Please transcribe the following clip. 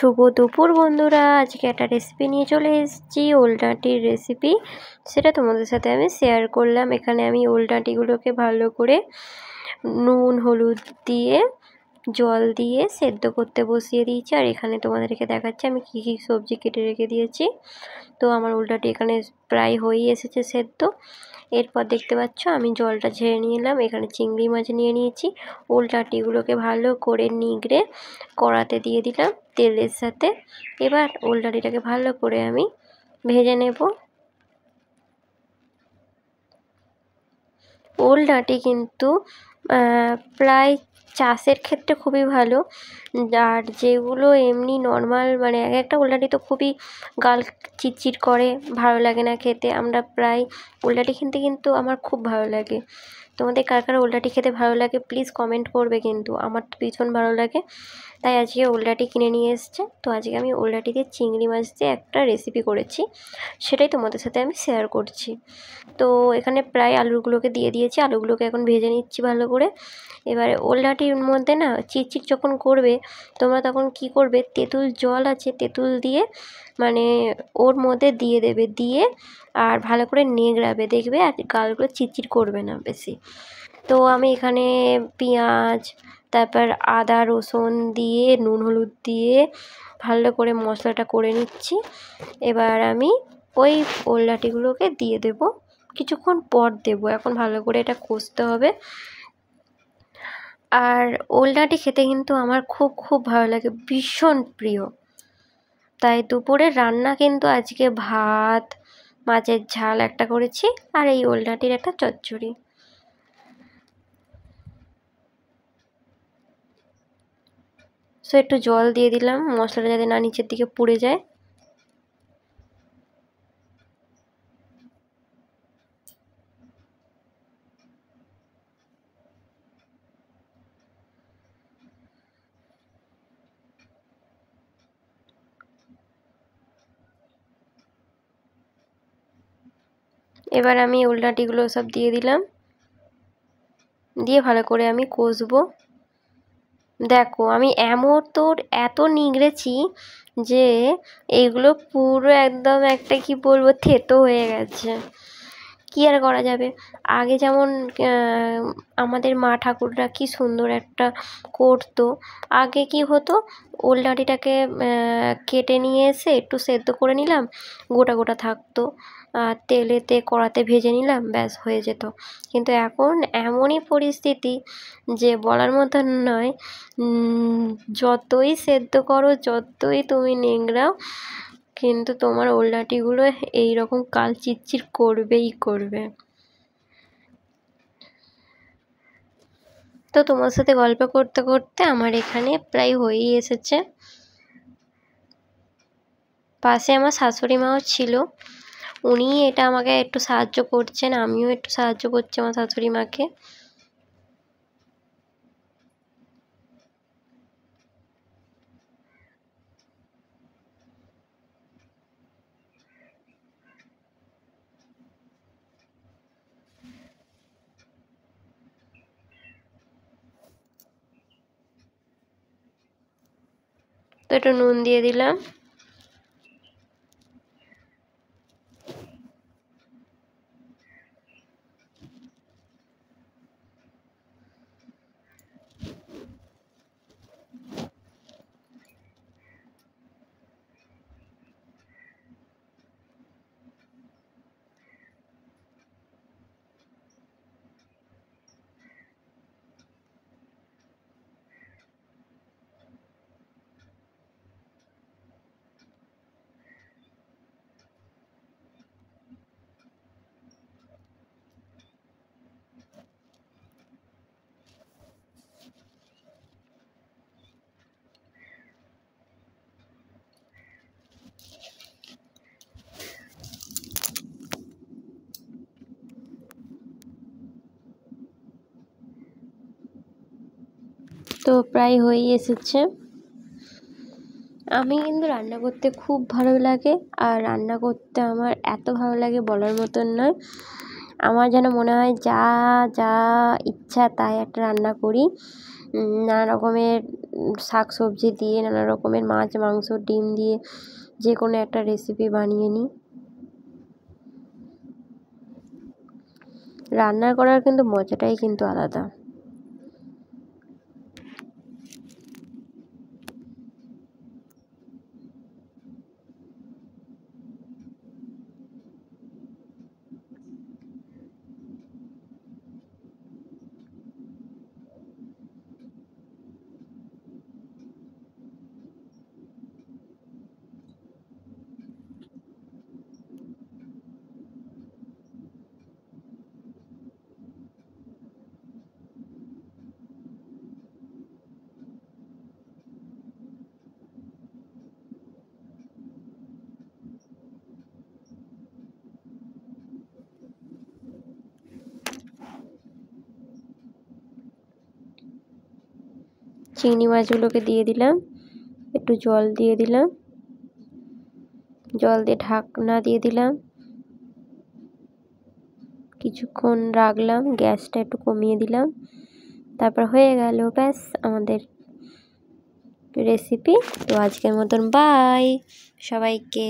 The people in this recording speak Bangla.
শুভ দুপুর বন্ধুরা, আজকে একটা রেসিপি নিয়ে চলে এসেছি, ওলডাঁটির রেসিপি। সেটা তোমাদের সাথে আমি শেয়ার করলাম। এখানে আমি ওলডাঁটিগুলোকে ভালো করে নুন হলুদ দিয়ে জল দিয়ে সেদ্ধ করতে বসিয়ে দিয়েছি। আর এখানে তোমাদেরকে দেখাচ্ছি আমি কী কী সবজি কেটে রেখে দিয়েছি। তো আমার ওলডাঁটি এখানে প্রায় হয়েই এসেছে সেদ্ধ। এরপর দেখতে পাচ্ছ আমি জলটা ঝেড়ে নিলাম। এখানে চিংড়ি মাছ নিয়ে নিয়েছি। ওলডাঁটিগুলোকে ভালো করে নিগড়ে কড়াতে দিয়ে দিলাম তেলের সাথে। এবার ওলডাঁটিটাকে ভালো করে আমি ভেজে নেব। ওলডাঁটি কিন্তু প্রায় চাষের ক্ষেত্রে খুবই ভালো। আর যেগুলো এমনি নর্মাল মানে এক একটা ওলডাঁটি তো খুবই গাল চিটচিট করে, ভালো লাগে না খেতে। আমরা প্রায় ওলডাঁটি কিনতে কিন্তু আমার খুব ভালো লাগে। তোমাদের কার কার ওলডাঁটি খেতে ভালো লাগে প্লিজ কমেন্ট করবে, কিন্তু আমার তো ভীষণ ভালো লাগে। তাই আজকে ওলডাঁটি কিনে নিয়ে এসছে। তো আজকে আমি ওলডাঁটি দিয়ে চিংড়ি মাছ দিয়ে একটা রেসিপি করেছি, সেটাই তোমাদের সাথে আমি শেয়ার করছি। তো এখানে প্রায় আলুগুলোকে দিয়ে দিয়েছি, আলুগুলোকে এখন ভেজে নিচ্ছি ভালো করে। এবারে ওলডাঁটির মধ্যে না চিটচিট যখন করবে তোমরা তখন কি করবে, তেঁতুল জল আছে, তেঁতুল দিয়ে মানে ওর মধ্যে দিয়ে দেবে, দিয়ে আর ভালো করে নেড়াবে, দেখবে আর গালগুলো চিটচিট করবে না বেশি। তো আমি এখানে পেঁয়াজ, তারপর আদা রসুন দিয়ে নুন হলুদ দিয়ে ভালো করে মশলাটা করে নিচ্ছি। এবার আমি ওই ওলডাঁটিগুলোকে দিয়ে দেব, কিছুক্ষণ পর দেবো। এখন ভালো করে এটা কষতে হবে। আর ওলডাঁটি খেতে কিন্তু আমার খুব খুব ভালো লাগে, ভীষণ প্রিয়। তাই দুপুরের রান্না কিন্তু আজকে ভাত, মাছের ঝাল একটা করেছি, আর এই ওলডাঁটির একটা চচ্চড়ি। সো একটু জল দিয়ে দিলাম মশলাটা যাতে না নিচের দিকে পুড়ে যায়। এবার আমি ওলডাঁটিগুলো সব দিয়ে দিলাম, দিয়ে ভালো করে আমি কষবো। দেখো আমি এত নিগড়েছি যে এইগুলো পুরো একদম একটা কি বলবো থেতো হয়ে গেছে। কী আর করা যাবে, আগে যেমন আমাদের মা ঠাকুররা কি সুন্দর একটা করতো। আগে কি হতো, ওলডাঁটিটাকে কেটে নিয়ে এসে একটু সেদ্ধ করে নিলাম, গোটা গোটা থাকতো, আর তেলেতে কড়াতে ভেজে নিলাম, ব্যাস হয়ে যেত। কিন্তু এখন এমনই পরিস্থিতি যে বলার মতন নয়। যতই সেদ্ধ করো, যতই তুমি নেংড়াও, কিন্তু তোমার ওলডাঁটিগুলো এইরকম কাল চিটচিট করবেই করবে। তো তোমার সাথে গল্প করতে করতে আমার এখানে প্রায় হয়েই এসেছে। পাশে আমার শাশুড়ি মাও ছিল, উনি এটা আমাকে একটু সাহায্য করছেন, আমিও একটু সাহায্য করছি আমার শাশুড়ি মাকে। তো একটু নুন দিয়ে দিলাম। তো প্রায় হয়েই এসেছে। আমি কিন্তু রান্না করতে খুব ভালো লাগে, আর রান্না করতে আমার এত ভালো লাগে বলার মতন নয়। আমার যেন মনে হয় যা যা ইচ্ছা তাই একটা রান্না করি। নানা রকমের শাক সবজি দিয়ে, নানা রকমের মাছ মাংস ডিম দিয়ে যে কোনো একটা রেসিপি বানিয়ে নিই। রান্না করার কিন্তু মজাটাই কিন্তু আলাদা। চিংড়ি মাছগুলোকে দিয়ে দিলাম, একটু জল দিয়ে দিলাম, জল দিয়ে ঢাকনা দিয়ে দিলাম, কিছুক্ষণ রাখলাম, গ্যাসটা একটু কমিয়ে দিলাম, তারপর হয়ে গেল ব্যাস আমাদের রেসিপি। তো আজকের মতন বাই সবাইকে।